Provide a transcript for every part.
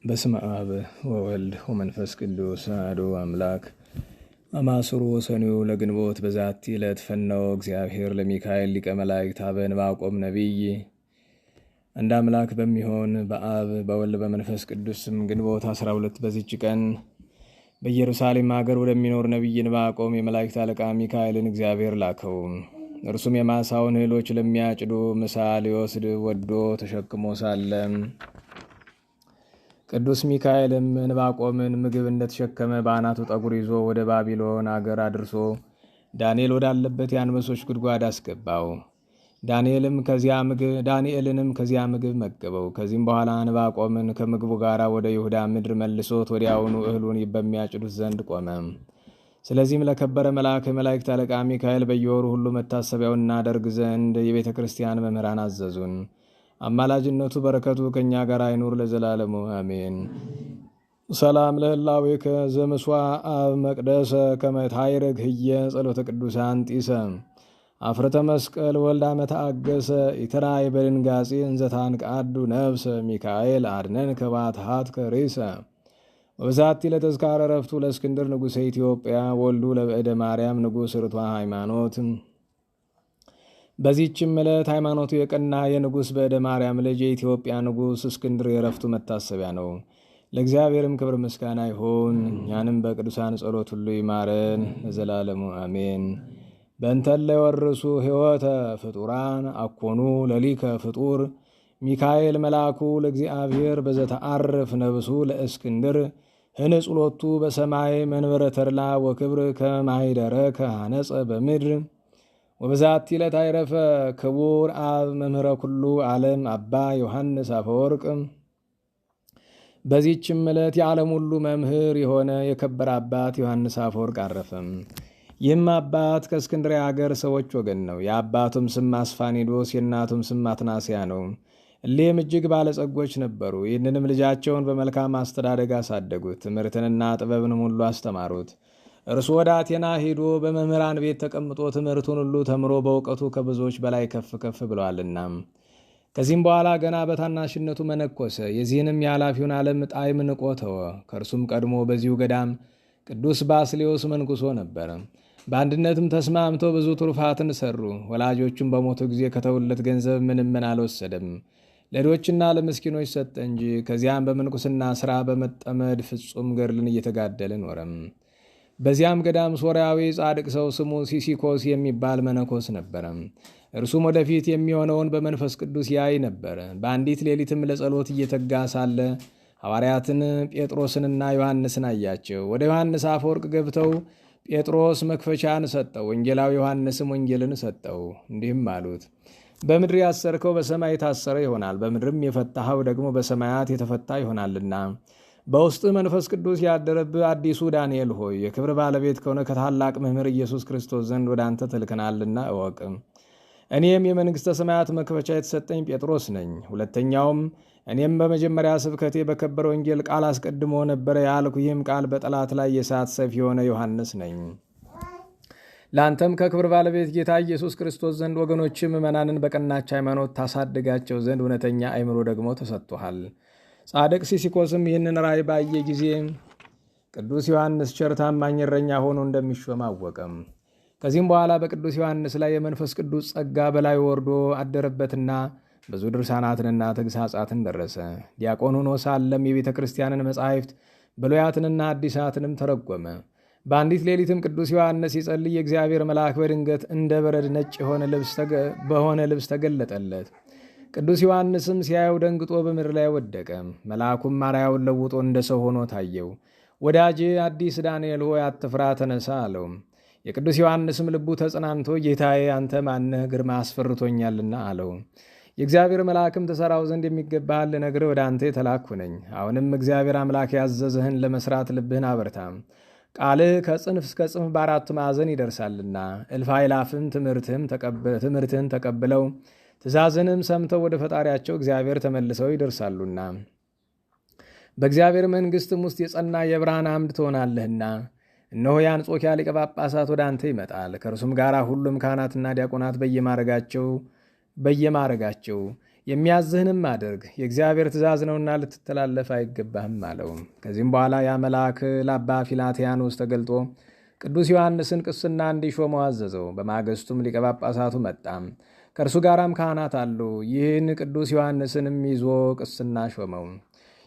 በስመ አብ ወወልድ ወመንፈስ ቅዱስ አሐዱ አምላክ። አማስሩ ሰኔው ለግንቦት በዛቲ ዕለት ፈነወ እግዚአብሔር ለሚካኤል ሊቀ መላእክት ኀበ ዕንባቆም ነቢይ። አንድ አምላክ በሚሆን በአብ በወልድ በመንፈስ ቅዱስ ስም ግንቦት 12 በዚች ቀን በኢየሩሳሌም ሀገር ወደሚኖር ነቢይ ዕንባቆም የመላእክት አለቃ ሚካኤልን እግዚአብሔር ላከው። እርሱም የማሳውን እህሎች ለሚያጭዱ ምሳ ሊወስድ ወዶ ተሸክሞ ሳለ ቅዱስ ሚካኤልም ዕንባቆምን ምግብ እንደተሸከመ በአናቱ ጠጉር ይዞ ወደ ባቢሎን አገር አድርሶ ዳንኤል ወዳለበት የአንበሶች ጉድጓድ አስገባው። ዳንኤልንም ከዚያ ምግብ መገበው። ከዚህም በኋላ ዕንባቆምን ከምግቡ ጋር ወደ ይሁዳ ምድር መልሶት ወዲያውኑ እህሉን በሚያጭዱት ዘንድ ቆመ። ስለዚህም ለከበረ መልአከ መላእክት አለቃ ሚካኤል በየወሩ ሁሉ መታሰቢያውን እናደርግ ዘንድ የቤተ ክርስቲያን መምህራን አዘዙን። አማላጅነቱ በረከቱ ከእኛ ጋር አይኑር ለዘላለሙ አሜን። ሰላም ለህላዌከ ዘምስዋዕ አብ መቅደሰ ከመ ታይረግ ህየ ጸሎተ ቅዱሳን ጢሰ አፍረተ መስቀል ወልደ መተአገሰ ኢትራይ በድንጋጼ እንዘታን ቃዱ ነፍሰ ሚካኤል አድነን ከባትሃት ከሬሰ ወዛቲ ለተዝካረ ረፍቱ ለእስክንድር ንጉሠ ኢትዮጵያ ወልዱ ለበእደ ማርያም ንጉሥ ርቷ ሃይማኖት። በዚህችም ዕለት ሃይማኖቱ የቀና የንጉሥ በእደ ማርያም ልጅ የኢትዮጵያ ንጉሥ እስክንድር የረፍቱ መታሰቢያ ነው። ለእግዚአብሔርም ክብር ምስጋና ይሁን፣ እኛንም በቅዱሳን ጸሎት ሁሉ ይማረን ለዘላለሙ አሜን። በእንተለ የወርሱ ሕይወተ ፍጡራን አኮኑ ለሊከ ፍጡር ሚካኤል መልአኩ ለእግዚአብሔር በዘተአርፍ ነብሱ ለእስክንድር ህንጽሎቱ በሰማይ መንበረ ተድላ ወክብር ከማይደረ ከሃነጸ በምድር ወበዛቲ ዕለት አይረፈ ክቡር አብ መምህረ ኩሉ ዓለም አባ ዮሐንስ አፈወርቅ። በዚህችም ዕለት የዓለም ሁሉ መምህር የሆነ የከበረ አባት ዮሐንስ አፈወርቅ አረፈም። ይህም አባት ከእስክንድርያ አገር ሰዎች ወገን ነው። የአባቱም ስም አስፋኒዶስ የእናቱም ስም አትናስያ ነው። እሊህም እጅግ ባለጸጎች ነበሩ። ይህንንም ልጃቸውን በመልካም አስተዳደግ አሳደጉት። ትምህርትንና ጥበብንም ሁሉ አስተማሩት። እርሱ ወደ አቴና ሄዶ በመምህራን ቤት ተቀምጦ ትምህርቱን ሁሉ ተምሮ በእውቀቱ ከብዙዎች በላይ ከፍ ከፍ ብለዋልና። ከዚህም በኋላ ገና በታናሽነቱ መነኮሰ። የዚህንም የኃላፊውን ዓለም ጣዕም ንቆ ተወ። ከእርሱም ቀድሞ በዚሁ ገዳም ቅዱስ ባስልዮስ መንኩሶ ነበር። በአንድነትም ተስማምተው ብዙ ትሩፋትን ሰሩ። ወላጆቹም በሞቱ ጊዜ ከተውለት ገንዘብ ምንም አልወሰደም፣ ለድሆችና ለምስኪኖች ሰጠ እንጂ። ከዚያም በምንኩስና ሥራ በመጠመድ ፍጹም ገድልን እየተጋደለ ኖረም። በዚያም ገዳም ሶርያዊ ጻድቅ ሰው ስሙ ሲሲኮስ የሚባል መነኮስ ነበረ። እርሱም ወደፊት የሚሆነውን በመንፈስ ቅዱስ ያይ ነበር። በአንዲት ሌሊትም ለጸሎት እየተጋ ሳለ ሐዋርያትን ጴጥሮስንና ዮሐንስን አያቸው። ወደ ዮሐንስ አፈወርቅ ገብተው ጴጥሮስ መክፈቻን ሰጠው፣ ወንጌላዊ ዮሐንስም ወንጌልን ሰጠው። እንዲህም አሉት፣ በምድር ያሰርከው በሰማይ የታሰረ ይሆናል፣ በምድርም የፈታኸው ደግሞ በሰማያት የተፈታ ይሆናልና በውስጥ መንፈስ ቅዱስ ያደረብህ አዲሱ ዳንኤል ሆይ የክብር ባለቤት ከሆነ ከታላቅ መምህር ኢየሱስ ክርስቶስ ዘንድ ወደ አንተ ተልከናልና እወቅ። እኔም የመንግሥተ ሰማያት መክፈቻ የተሰጠኝ ጴጥሮስ ነኝ። ሁለተኛውም እኔም በመጀመሪያ ስብከቴ በከበረ ወንጌል ቃል አስቀድሞ ነበረ ያልኩ፣ ይህም ቃል በጠላት ላይ የእሳት ሰይፍ የሆነ ዮሐንስ ነኝ። ለአንተም ከክብር ባለቤት ጌታ ኢየሱስ ክርስቶስ ዘንድ ወገኖች ምዕመናንን በቀናች ሃይማኖት ታሳድጋቸው ዘንድ እውነተኛ አእምሮ ደግሞ ተሰጥቶሃል። ጻድቅ ሲሲኮስም ይህንን ራእይ ባየ ጊዜ ቅዱስ ዮሐንስ ቸር ታማኝ እረኛ ሆኖ እንደሚሾም አወቀም። ከዚህም በኋላ በቅዱስ ዮሐንስ ላይ የመንፈስ ቅዱስ ጸጋ በላይ ወርዶ አደረበትና ብዙ ድርሳናትንና ተግሳጻትን ደረሰ። ዲያቆን ሆኖ ሳለም የቤተ ክርስቲያንን መጻሕፍት ብሉያትንና አዲሳትንም ተረጎመ። በአንዲት ሌሊትም ቅዱስ ዮሐንስ ሲጸልይ የእግዚአብሔር መልአክ በድንገት እንደ በረድ ነጭ በሆነ ልብስ ተገለጠለት። ቅዱስ ዮሐንስም ሲያየው ደንግጦ በምድር ላይ ወደቀ። መልአኩም አርአያውን ለውጦ እንደ ሰው ሆኖ ታየው። ወዳጄ አዲስ ዳንኤል ሆይ አትፍራ፣ ተነሳ አለው። የቅዱስ ዮሐንስም ልቡ ተጽናንቶ ጌታዬ አንተ ማነህ? ግርማ አስፈርቶኛልና አለው። የእግዚአብሔር መልአክም ትሠራው ዘንድ የሚገባህን ልነግርህ ወደ አንተ የተላክሁ ነኝ። አሁንም እግዚአብሔር አምላክ ያዘዘህን ለመስራት ልብህን አበርታ። ቃልህ ከጽንፍ እስከ ጽንፍ በአራቱ ማዕዘን ይደርሳልና እልፍ አእላፍም ትምህርትህን ተቀብለው ትእዛዝንም ሰምተው ወደ ፈጣሪያቸው እግዚአብሔር ተመልሰው ይደርሳሉና በእግዚአብሔር መንግሥትም ውስጥ የጸና የብርሃን አምድ ትሆናለህና። እነሆ የአንጾኪያ ሊቀ ጳጳሳት ወደ አንተ ይመጣል። ከእርሱም ጋር ሁሉም ካህናትና ዲያቆናት በየማረጋቸው የሚያዝህንም አድርግ፣ የእግዚአብሔር ትእዛዝ ነውና ልትተላለፍ አይገባህም አለው። ከዚህም በኋላ ያ መልአክ ለአባ ፊላትያኖስ ተገልጦ ቅዱስ ዮሐንስን ቅስና እንዲሾመው አዘዘው። በማግስቱም ሊቀ ጳጳሳቱ መጣ፣ ከእርሱ ጋራም ካህናት አሉ። ይህን ቅዱስ ዮሐንስንም ይዞ ቅስና ሾመው።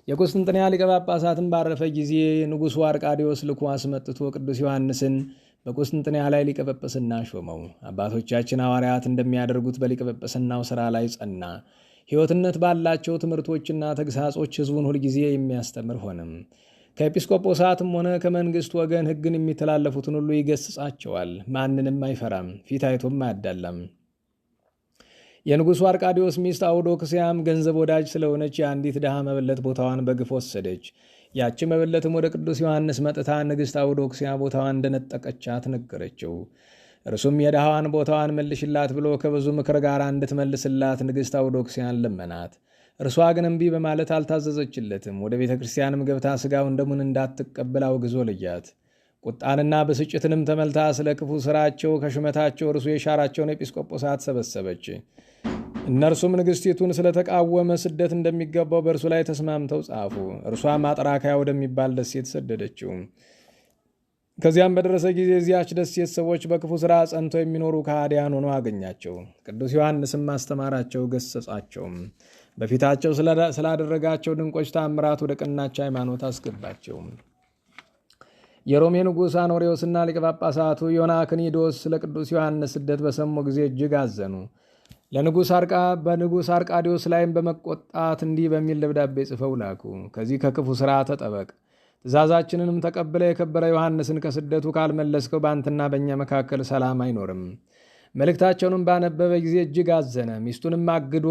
የቁስጥንጥንያ ሊቀ ጳጳሳትን ባረፈ ጊዜ ንጉሡ አርቃዲዎስ ልኮ አስመጥቶ ቅዱስ ዮሐንስን በቁስጥንጥንያ ላይ ሊቀ ጵጵስና ሾመው። አባቶቻችን ሐዋርያት እንደሚያደርጉት በሊቀ ጵጵስናው ሥራ ላይ ጸና። ሕይወትነት ባላቸው ትምህርቶችና ተግሳጾች ሕዝቡን ሁልጊዜ የሚያስተምር ሆነም። ከኤጲስቆጶሳትም ሆነ ከመንግሥት ወገን ሕግን የሚተላለፉትን ሁሉ ይገስጻቸዋል። ማንንም አይፈራም፣ ፊት አይቶም አያዳላም። የንጉሡ አርቃዲዎስ ሚስት አውዶክስያም ገንዘብ ወዳጅ ስለሆነች የአንዲት ድሃ መበለት ቦታዋን በግፍ ወሰደች። ያቺ መበለትም ወደ ቅዱስ ዮሐንስ መጥታ ንግሥት አውዶክስያ ቦታዋን እንደነጠቀቻት ነገረችው። እርሱም የድሃዋን ቦታዋን መልሽላት ብሎ ከብዙ ምክር ጋር እንድትመልስላት ንግሥት አውዶክስያን ለመናት። እርሷ ግን እምቢ በማለት አልታዘዘችለትም። ወደ ቤተ ክርስቲያንም ገብታ ሥጋውን ደሙን እንዳትቀበል አውግዞ ለያት። ቁጣንና ብስጭትንም ተመልታ ስለ ክፉ ሥራቸው ከሹመታቸው እርሱ የሻራቸውን ኤጲስቆጶሳት ሰበሰበች። እነርሱም ንግሥቲቱን ስለተቃወመ ስደት እንደሚገባው በእርሱ ላይ ተስማምተው ጻፉ። እርሷም አጥራካያ ወደሚባል ደሴት ሰደደችው። ከዚያም በደረሰ ጊዜ እዚያች ደሴት ሰዎች በክፉ ሥራ ጸንተው የሚኖሩ ከሃዲያን ሆነው አገኛቸው። ቅዱስ ዮሐንስም ማስተማራቸው፣ ገሰጻቸውም። በፊታቸው ስላደረጋቸው ድንቆች ታምራት ወደ ቀናች ሃይማኖት አስገባቸው። የሮሜ ንጉሥ አኖሬዎስና ሊቀ ጳጳሳቱ ዮናክኒዶስ ስለ ቅዱስ ዮሐንስ ስደት በሰሙ ጊዜ እጅግ አዘኑ። በንጉሥ አርቃዲዎስ ላይም በመቆጣት እንዲህ በሚል ደብዳቤ ጽፈው ላኩ። ከዚህ ከክፉ ሥራ ተጠበቅ፣ ትእዛዛችንንም ተቀብለ የከበረ ዮሐንስን ከስደቱ ካልመለስከው በአንተና በእኛ መካከል ሰላም አይኖርም። መልእክታቸውንም ባነበበ ጊዜ እጅግ አዘነ። ሚስቱንም አግዶ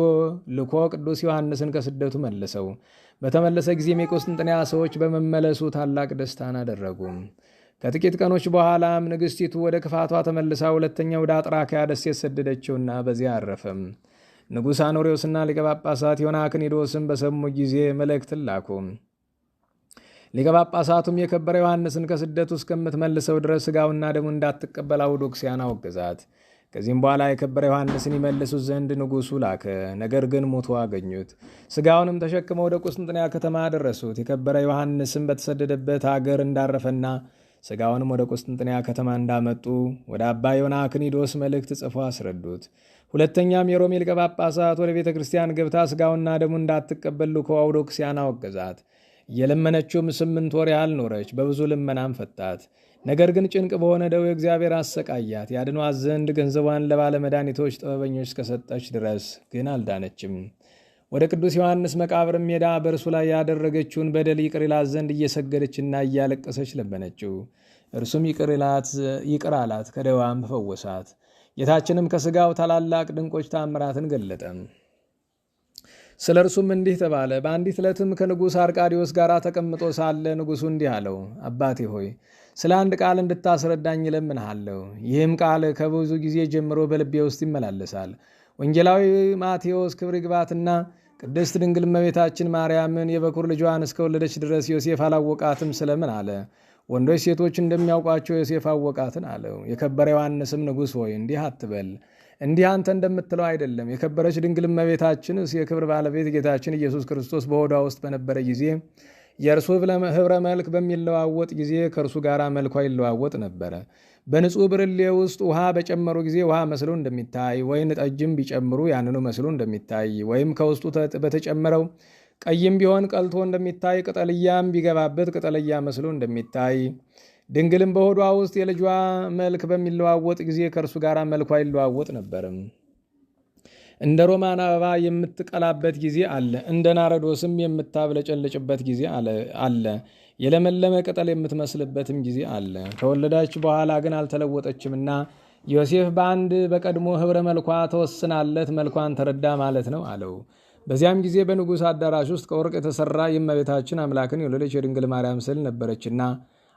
ልኮ ቅዱስ ዮሐንስን ከስደቱ መለሰው። በተመለሰ ጊዜም የቁስጥንጥንያ ሰዎች በመመለሱ ታላቅ ደስታን አደረጉ። ከጥቂት ቀኖች በኋላም ንግሥቲቱ ወደ ክፋቷ ተመልሳ ሁለተኛ ወደ አጥራኪያ ደሴት ሰደደችውና በዚያ አረፈም። ንጉሥ አኖሬዎስና ሊቀ ጳጳሳት ዮናክኒዶስም በሰሙ ጊዜ መልእክትን ላኩ። ሊቀ ጳጳሳቱም የከበረ ዮሐንስን ከስደቱ እስከምትመልሰው ድረስ ሥጋውና ደሙ እንዳትቀበል አውዶክስያን አወገዛት። ከዚህም በኋላ የከበረ ዮሐንስን ይመልሱት ዘንድ ንጉሡ ላከ። ነገር ግን ሞቶ አገኙት። ሥጋውንም ተሸክመው ወደ ቁስጥንጥንያ ከተማ አደረሱት። የከበረ ዮሐንስም በተሰደደበት አገር እንዳረፈና ሥጋውንም ወደ ቁስጥንጥንያ ከተማ እንዳመጡ ወደ አባ ዮናክኒዶስ መልእክት ጽፎ አስረዱት። ሁለተኛም የሮሜ ሊቀ ጳጳሳት ወደ ቤተ ክርስቲያን ገብታ ሥጋውና ደሙ እንዳትቀበል ልኮ አውዶክስያን አወገዛት። እየለመነችውም 8 ወር ያህል ኖረች። በብዙ ልመናም ፈታት። ነገር ግን ጭንቅ በሆነ ደዌ እግዚአብሔር አሰቃያት። ያድኗት ዘንድ ገንዘቧን ለባለ መድኃኒቶች ጥበበኞች እስከሰጠች ድረስ ግን አልዳነችም። ወደ ቅዱስ ዮሐንስ መቃብርም ሜዳ በእርሱ ላይ ያደረገችውን በደል ይቅር ይላት ዘንድ እየሰገደችና እያለቀሰች ለመነችው። እርሱም ይቅር አላት፣ ከደዋም ፈወሳት። ጌታችንም ከሥጋው ታላላቅ ድንቆች ታምራትን ገለጠ። ስለ እርሱም እንዲህ ተባለ። በአንዲት ዕለትም ከንጉሥ አርቃዲዎስ ጋር ተቀምጦ ሳለ ንጉሡ እንዲህ አለው፣ አባቴ ሆይ ስለ አንድ ቃል እንድታስረዳኝ እለምንሃለሁ። ይህም ቃል ከብዙ ጊዜ ጀምሮ በልቤ ውስጥ ይመላለሳል። ወንጌላዊ ማቴዎስ ክብር ይግባትና ቅድስት ድንግል እመቤታችን ማርያምን የበኩር ልጇን እስከወለደች ድረስ ዮሴፍ አላወቃትም ስለምን አለ። ወንዶች ሴቶች እንደሚያውቋቸው ዮሴፍ አወቃትን አለው። የከበረ ዮሐንስም ንጉሥ ሆይ እንዲህ አትበል፣ እንዲህ አንተ እንደምትለው አይደለም። የከበረች ድንግል እመቤታችን የክብር ባለቤት ጌታችን ኢየሱስ ክርስቶስ በሆዷ ውስጥ በነበረ ጊዜ የእርሱ ኅብረ መልክ በሚለዋወጥ ጊዜ ከእርሱ ጋር መልኳ ይለዋወጥ ነበረ። በንጹሕ ብርሌ ውስጥ ውሃ በጨመሩ ጊዜ ውሃ መስሎ እንደሚታይ፣ ወይን ጠጅም ቢጨምሩ ያንኑ መስሎ እንደሚታይ፣ ወይም ከውስጡ በተጨመረው ቀይም ቢሆን ቀልቶ እንደሚታይ፣ ቅጠልያም ቢገባበት ቅጠልያ መስሎ እንደሚታይ፣ ድንግልም በሆዷ ውስጥ የልጇ መልክ በሚለዋወጥ ጊዜ ከእርሱ ጋር መልኳ ይለዋወጥ ነበርም። እንደ ሮማን አበባ የምትቀላበት ጊዜ አለ፣ እንደ ናረዶስም የምታብለጨልጭበት ጊዜ አለ፣ የለመለመ ቅጠል የምትመስልበትም ጊዜ አለ። ከወለዳች በኋላ ግን አልተለወጠችምና ዮሴፍ በአንድ በቀድሞ ኅብረ መልኳ ተወስናለት መልኳን ተረዳ ማለት ነው አለው። በዚያም ጊዜ በንጉሥ አዳራሽ ውስጥ ከወርቅ የተሠራ የእመቤታችን አምላክን የወለደች የድንግል ማርያም ስዕል ነበረችና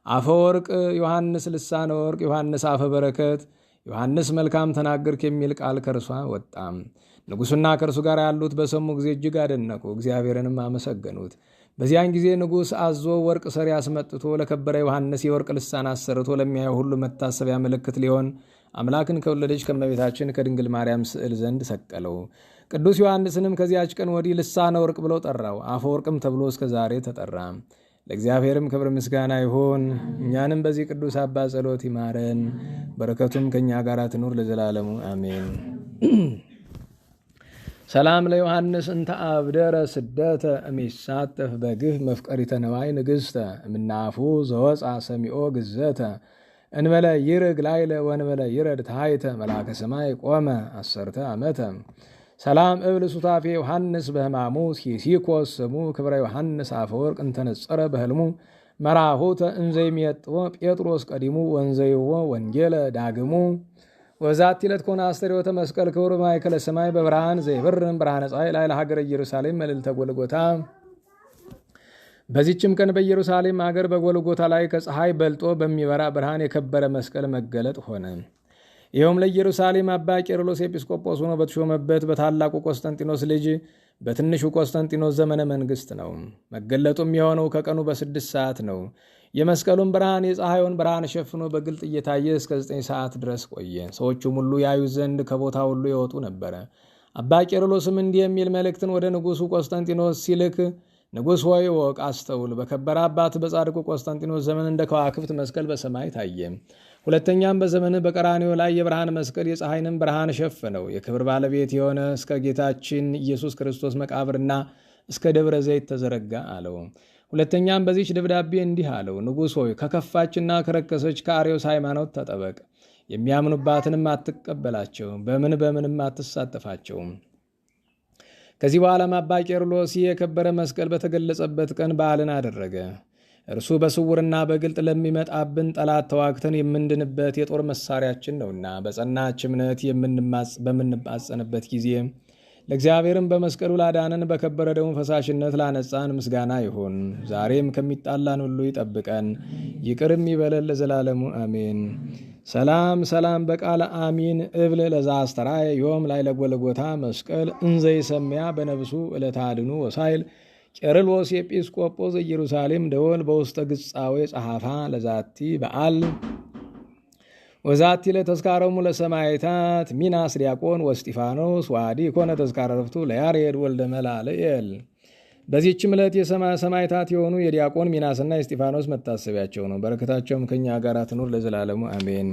አፈ ወርቅ ዮሐንስ ልሳነ ወርቅ ዮሐንስ አፈ በረከት ዮሐንስ መልካም ተናገርክ የሚል ቃል ከእርሷ ወጣም። ንጉሡና ከእርሱ ጋር ያሉት በሰሙ ጊዜ እጅግ አደነቁ፣ እግዚአብሔርንም አመሰገኑት። በዚያን ጊዜ ንጉሥ አዞ ወርቅ ሰሪ አስመጥቶ ለከበረ ዮሐንስ የወርቅ ልሳን አሰርቶ ለሚያየው ሁሉ መታሰቢያ ምልክት ሊሆን አምላክን ከወለደች ከእመቤታችን ከድንግል ማርያም ስዕል ዘንድ ሰቀለው። ቅዱስ ዮሐንስንም ከዚያች ቀን ወዲህ ልሳነ ወርቅ ብለው ጠራው። አፈ ወርቅም ተብሎ እስከ ዛሬ ተጠራ። ለእግዚአብሔርም ክብር ምስጋና ይሁን። እኛንም በዚህ ቅዱስ አባት ጸሎት ይማረን፣ በረከቱም ከእኛ ጋር ትኑር ለዘላለሙ አሜን። ሰላም ለዮሐንስ እንተ አብደረ ስደተ እሚሳተፍ በግህ መፍቀሪተ ነዋይ ንግሥተ እምናፉ ዘወፃ ሰሚኦ ግዘተ እንበለ ይርግ ላይለ ወንበለ ይረድ ታይተ መልአከ ሰማይ ቆመ 10 ዓመተ። ሰላም እብል ሱታፌ ዮሐንስ በህማሙ ሲሲኮስ ስሙ ክብረ ዮሐንስ አፈወርቅ እንተነጸረ በህልሙ መራሁተ እንዘይሜጥዎ ጴጥሮስ ቀዲሙ ወንዘይዎ ወንጌለ ዳግሙ ወዛቲ ዕለት ኮነ አስተርእዮተ መስቀል ክቡር ማእከለ ሰማይ በብርሃን ዘይበርም ብርሃነ ፀሐይ ላይ ለሀገረ ኢየሩሳሌም መልዕልተ ጎልጎታ። በዚችም ቀን በኢየሩሳሌም ሀገር በጎልጎታ ላይ ከፀሐይ በልጦ በሚበራ ብርሃን የከበረ መስቀል መገለጥ ሆነ። ይኸውም ለኢየሩሳሌም አባ ቄርሎስ ኤጲስቆጶስ ሆኖ በተሾመበት በታላቁ ቆስጠንጢኖስ ልጅ በትንሹ ቆስጠንጢኖስ ዘመነ መንግሥት ነው። መገለጡም የሆነው ከቀኑ በ6 ሰዓት ነው። የመስቀሉን ብርሃን የፀሐዩን ብርሃን ሸፍኖ በግልጥ እየታየ እስከ 9 ሰዓት ድረስ ቆየ። ሰዎቹም ሁሉ ያዩ ዘንድ ከቦታ ሁሉ ይወጡ ነበረ። አባ ቄርሎስም እንዲህ የሚል መልእክትን ወደ ንጉሡ ቆስጠንጢኖስ ሲልክ፣ ንጉሥ ሆይ ወቅ አስተውል። በከበረ አባት በጻድቁ ቆስጠንጢኖስ ዘመን እንደ ከዋክብት መስቀል በሰማይ ታየ። ሁለተኛም በዘመን በቀራንዮ ላይ የብርሃን መስቀል የፀሐይንም ብርሃን ሸፈነው። የክብር ባለቤት የሆነ እስከ ጌታችን ኢየሱስ ክርስቶስ መቃብርና እስከ ደብረ ዘይት ተዘረጋ አለው። ሁለተኛም በዚች ደብዳቤ እንዲህ አለው፣ ንጉሥ ሆይ ከከፋችና ከረከሰች ከአርዮስ ሃይማኖት ተጠበቅ። የሚያምኑባትንም አትቀበላቸው፣ በምንም አትሳተፋቸውም። ከዚህ በኋላም አባ ቄርሎስ የከበረ መስቀል በተገለጸበት ቀን በዓልን አደረገ። እርሱ በስውርና በግልጥ ለሚመጣብን ጠላት ተዋግተን የምንድንበት የጦር መሳሪያችን ነውና በጸናች እምነት በምንማጸንበት ጊዜ ለእግዚአብሔርም በመስቀሉ ላዳነን በከበረ ደሙ ፈሳሽነት ላነጻን ምስጋና ይሁን። ዛሬም ከሚጣላን ሁሉ ይጠብቀን ይቅርም ይበለን ለዘላለሙ አሜን። ሰላም ሰላም በቃለ አሚን እብል ለዛ አስተራየ ዮም ላይ ለጎልጎታ መስቀል እንዘይ ሰሚያ በነብሱ ዕለታድኑ ወሳይል ቄርሎስ ኤጲስቆጶስ ኢየሩሳሌም ደወል በውስተ ግጻዌ ጸሐፋ ለዛቲ በዓል ወዛቲ ለተስካረሙ ለሰማይታት ሚናስ ዲያቆን ወስጢፋኖስ ዋዲ ኮነ ተስካረ ረፍቱ ለያሬድ ወልደ መላልኤል። በዚህችም ዕለት የሰማይታት የሆኑ የዲያቆን ሚናስና የስጢፋኖስ መታሰቢያቸው ነው። በረከታቸውም ከኛ ጋር ትኑር ለዘላለሙ አሜን።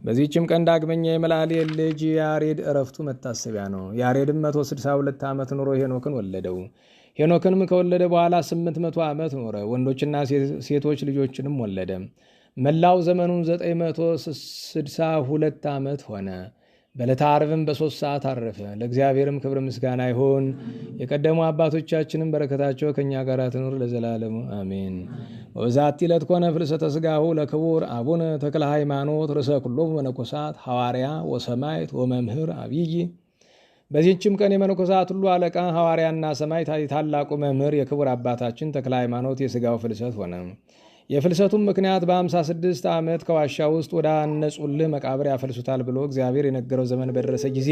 በዚህችም ቀን ዳግመኛ የመላልኤል ልጅ ያሬድ እረፍቱ መታሰቢያ ነው። ያሬድም 162 ዓመት ኑሮ ሄኖክን ወለደው። ሄኖክንም ከወለደ በኋላ 800 ዓመት ኖረ። ወንዶችና ሴቶች ልጆችንም ወለደ። መላው ዘመኑን 962 ዓመት ሆነ። በዕለተ ዓርብም በ3 ሰዓት አረፈ። ለእግዚአብሔርም ክብር ምስጋና ይሁን። የቀደሙ አባቶቻችንም በረከታቸው ከእኛ ጋር ትኑር ለዘላለሙ አሜን። ወበዛቲ ዕለት ኮነ ፍልሰተ ሥጋሁ ለክቡር አቡነ ተክለ ሃይማኖት ርእሰ ኩሎሙ መነኮሳት ሐዋርያ ወሰማዕት ወመምህር አብይ። በዚህችም ቀን የመነኮሳት ሁሉ አለቃ ሐዋርያና ሰማዕት ታላቁ መምህር የክቡር አባታችን ተክለ ሃይማኖት የሥጋው ፍልሰት ሆነ። የፍልሰቱም ምክንያት በ56 ዓመት ከዋሻ ውስጥ ወደ አነጹልህ መቃብር ያፈልሱታል ብሎ እግዚአብሔር የነገረው ዘመን በደረሰ ጊዜ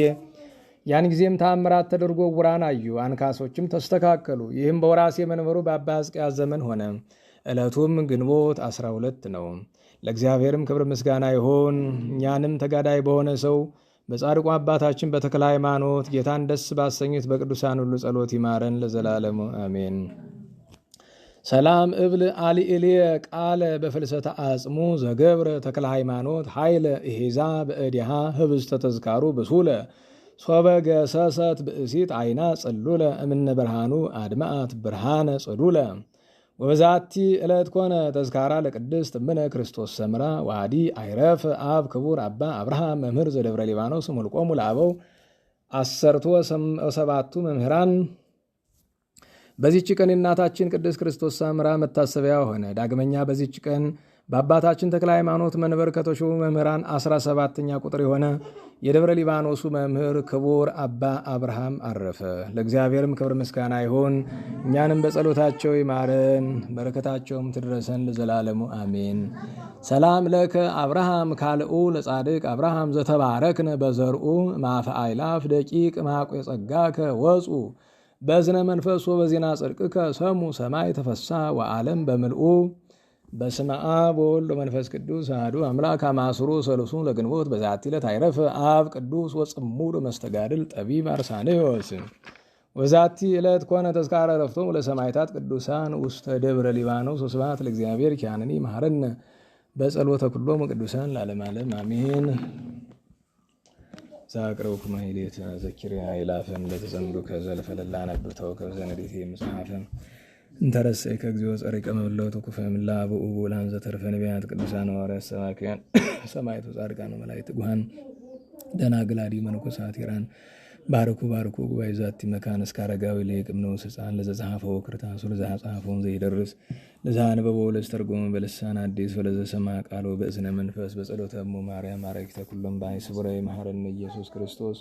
ያን ጊዜም ተአምራት ተደርጎ ዕውራን አዩ፣ አንካሶችም ተስተካከሉ። ይህም በወራሴ መንበሩ በአባ ሕዝቅያስ ዘመን ሆነ። ዕለቱም ግንቦት 12 ነው። ለእግዚአብሔርም ክብር ምስጋና ይሁን። እኛንም ተጋዳይ በሆነ ሰው በጻድቁ አባታችን በተክለ ሃይማኖት ጌታን ደስ ባሰኙት በቅዱሳን ሁሉ ጸሎት ይማረን ለዘላለሙ አሜን። ሰላም እብል አሊኤልየ ቃለ በፍልሰተ አጽሙ ዘገብረ ተክለ ሃይማኖት ኃይለ እሄዛ በእዲሃ ህብስተ ተዝካሩ ብሱለ ሶበ ገሰሰት ብእሲት አይና ጽሉለ እምነ ብርሃኑ አድማአት ብርሃነ ጽዱለ። ወበዛቲ ዕለት ኮነ ተዝካራ ለቅድስት እምነ ክርስቶስ ሰምራ ዋዲ አይረፍ አብ ክቡር አባ አብርሃም መምህር ዘደብረ ሊባኖስ ሙልቆሙ ለአበው 17ቱ መምህራን። በዚህች ቀን የእናታችን ቅድስት ክርስቶስ ሰምራ መታሰቢያ ሆነ። ዳግመኛ በዚህች ቀን በአባታችን ተክለ ሃይማኖት መንበር ከተሾሙ መምህራን 17ኛ ቁጥር የሆነ የደብረ ሊባኖሱ መምህር ክቡር አባ አብርሃም አረፈ። ለእግዚአብሔርም ክብር ምስጋና ይሁን። እኛንም በጸሎታቸው ይማረን፣ በረከታቸውም ትድረሰን ለዘላለሙ አሜን። ሰላም ለከ አብርሃም ካልኡ ለጻድቅ አብርሃም ዘተባረክነ በዘርኡ ማፈ አይላፍ ደቂቅ ማቆ የጸጋከ ወፁ በዝነ መንፈሶ በዜና ጽድቅከ ሰሙ ሰማይ ተፈሳ ወዓለም በምልኡ። በስመ አብ ወወልድ ወመንፈስ ቅዱስ አሐዱ አምላክ አማስሩ ሰሉሱ ለግንቦት በዛቲ ዕለት አይረፈ አብ ቅዱስ ወጽሙድ መስተጋድል ጠቢብ አርሳኔዎስ። ወዛቲ ዕለት ኮነ ተዝካረ ዕረፍቶሙ ለሰማዕታት ቅዱሳን ውስተ ደብረ ሊባኖስ። ወስብሐት ለእግዚአብሔር ኪያነኒ መሐረነ በጸሎተ ኩሎሙ ቅዱሳን ለዓለመ ዓለም አሜን። ዛቅረብኩ ማሕሌተ ዘኪርያ ይላፈን ለተጸምዱከ ዘልፈለላ ነብብተው ከብዘነዴቴ መጽሐፈን እንተረሰይከ እግዚኦ ጸሪቀ መብለቱ ኩፈ ምላ ብኡቡ ላን ዘተርፈ ነቢያት ቅዱሳን ሐዋርያት ሰባክያን ሰማዕቱ ጻድቃን መላእክት ጉሃን ደናግል አዲ መነኮሳት ሄራን ባርኩ ባርኩ ጉባኤ ዛቲ መካን እስከ አረጋዊ ለይቅም ንዑስ ሕፃን ለዘጸሐፈው ክርታሱ ለዘጸሐፈውን ዘይደርስ ለዘአንበቦ ለዘተርጎመ በልሳን አዲስ ወለዘሰማ ቃሎ በእዝነ መንፈስ በጸሎተ እሙ ማርያም አረጊተ ኩሎም ባይ ስቡራዊ መሐረነ ኢየሱስ ክርስቶስ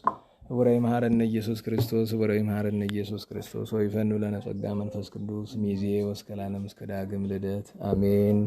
ወራይ መሐረነ ኢየሱስ ክርስቶስ ወራይ መሐረነ ኢየሱስ ክርስቶስ ወይ ፈኑ ለነ ጸጋ መንፈስ ቅዱስ ሚዜ ወስከላለም እስከ ዳግም ልደት አሜን።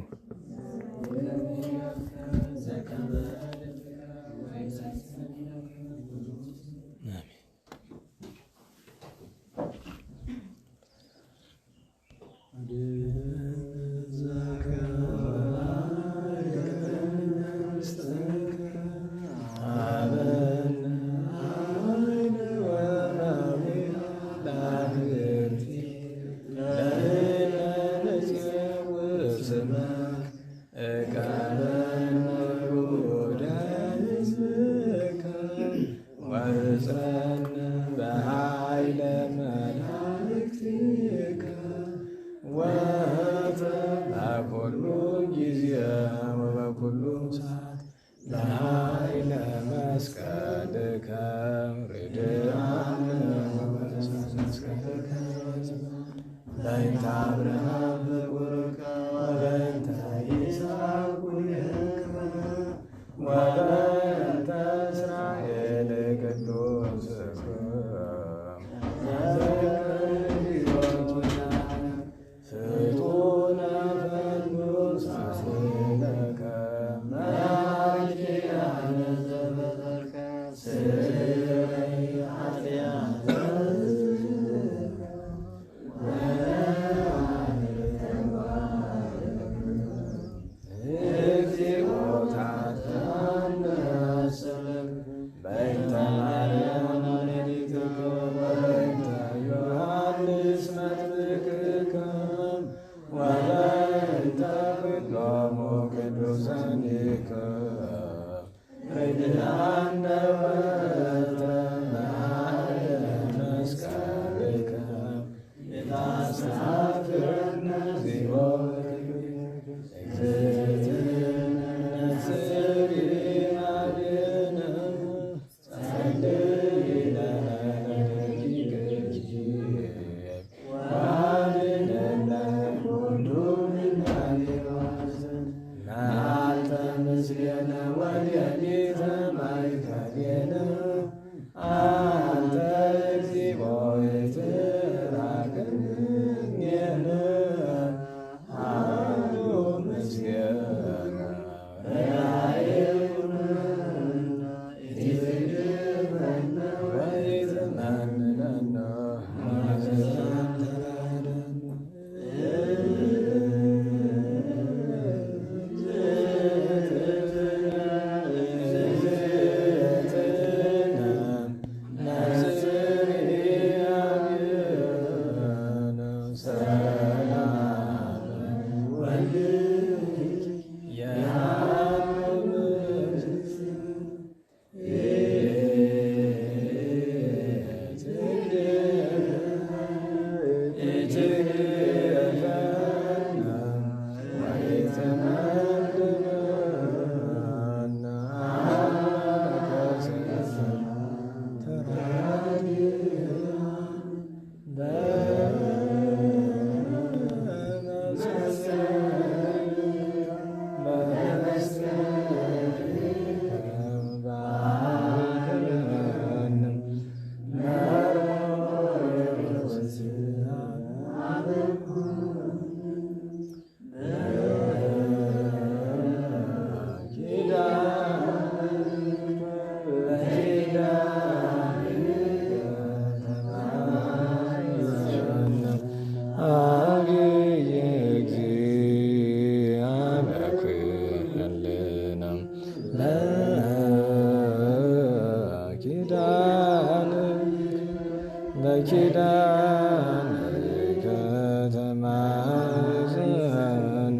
ማዘን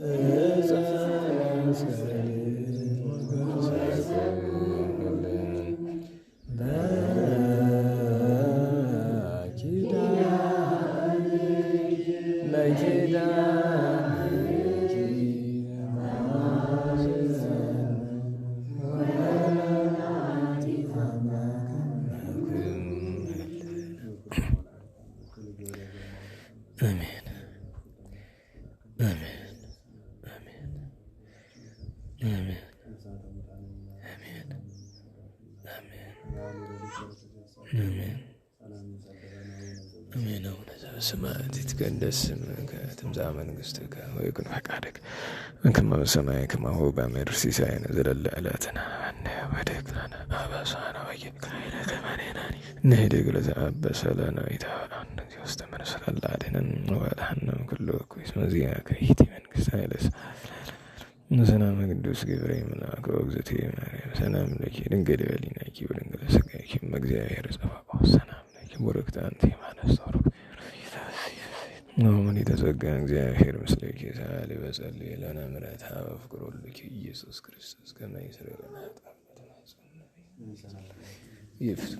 እፀ መስቀል አሜን አሜን አሜን አሜን አሜን አሜን አሜን። አቡነ ዘበሰማያት ይትቀደስ ስምከ ትምጻእ መንግሥትከ ወይኩን ፈቃድከ በከመ በሰማይ ከማሁ በምድር ሲሳየነ ዘለለ ዕለትነ ሀበነ ወኅድግ ለነ አበሳነ ወጌጋየነ ከመ ንሕነኒ ንኅድግ ለዘአበሰ ለነ ኢታብአነ ውስተ መንሱት አድኅነነ ወባልሐነ እምኩሉ እኩይ እስመ ዚአከ ይእቲ መንግሥተ ኃይለ ሰላም ቅዱስ ገብርኤል መልአክ ወእግዝእትየ ማርያም ሰላም ለኪ ድንግል በኅሊናኪ ወድንግል በሥጋኪ እም እግዚአብሔር ጸባኦት ሰላም ለኪ ቡርክት አንቲ እምአንስት ወምልዕተ ጸጋ እግዚአብሔር ምስሌኪ ሰአሊ በጸልይ ለነ ምሕረተ በፍቅር ወልድኪ ኢየሱስ ክርስቶስ ከመ ይስረይ ለነ ኃጢአት ይፍቱ።